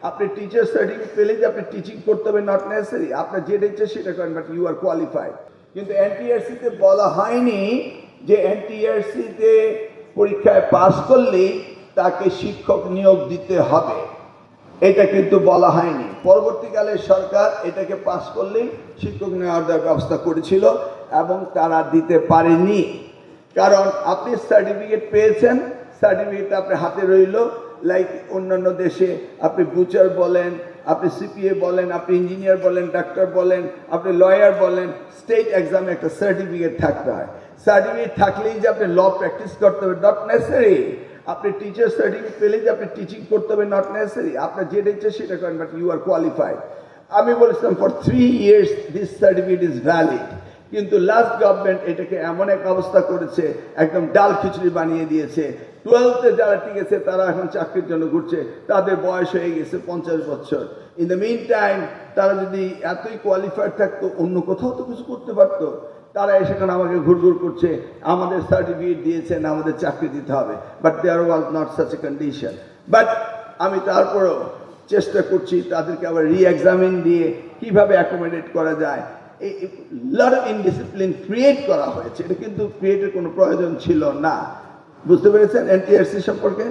আপনি teacher certificate পেলে যে আপনি টিচিং করতে হবে নট নেসেসারি, আপনার যেটা ইচ্ছে সেটা করেন, বাট ইউ আর কোয়ালিফাইড। কিন্তু এনটিআরসিতে বলা হয়নি যে এনটিআরসিতে পরীক্ষায় পাস করলেই তাকে শিক্ষক নিয়োগ দিতে হবে, এটা কিন্তু বলা হয়নি। পরবর্তীকালে সরকার এটাকে পাস করলেই শিক্ষক নেওয়ার ব্যবস্থা করেছিল এবং তারা দিতে পারেনি, কারণ আপনি সার্টিফিকেট পেয়েছেন, সার্টিফিকেটটা আপনার হাতে রইল। লাইক অন্যান্য দেশে আপনি বুচার বলেন, আপনি সিপিএ বলেন, আপনি ইঞ্জিনিয়ার বলেন, ডাক্তার বলেন, আপনি লয়ার বলেন, স্টেট এক্সামে একটা সার্টিফিকেট থাকতে হয়। সার্টিফিকেট থাকলেই যে আপনি ল প্র্যাকটিস করতে হবে নট নেসেসারি, আপনি টিচার সার্টিফিকেট পেলে যে আপনি টিচিং করতে হবে নট নেসেসারি, আপনার যেটা ইচ্ছে সেটা করেন, বাট ইউ আর কোয়ালিফাইড। আমি বলেছিলাম for 3 years this certificate is valid, কিন্তু লাস্ট গভর্নমেন্ট এটাকে এমন এক অবস্থা করেছে, একদম ডাল খিচুড়ি বানিয়ে দিয়েছে। 12th যারা টিকেছে তারা এখন চাকরির জন্য ঘুরছে, তাদের বয়স হয়ে গেছে 50 বছর। ইন দ্য মিন টাইম তারা যদি এতই কোয়ালিফাইড থাকতো অন্য কোথাও তো কিছু করতে পারতো, তারা সেখানে আমাকে ঘুরঘুর করছে, আমাদের সার্টিফিকেট দিয়েছেন, আমাদের চাকরি দিতে হবে, but there was not such a condition. But আমি তারপরেও চেষ্টা করছি তাদেরকে আবার রি-এক্সামিন দিয়ে কীভাবে অ্যাকোমোডেট করা যায়। লট অফ ইনডিসিপ্লিন ক্রিয়েট করা হয়েছে, এটা কিন্তু ক্রিয়েটের কোনো প্রয়োজন ছিল না। বুঝতে পেরেছেন এনটিআরসি সম্পর্কে?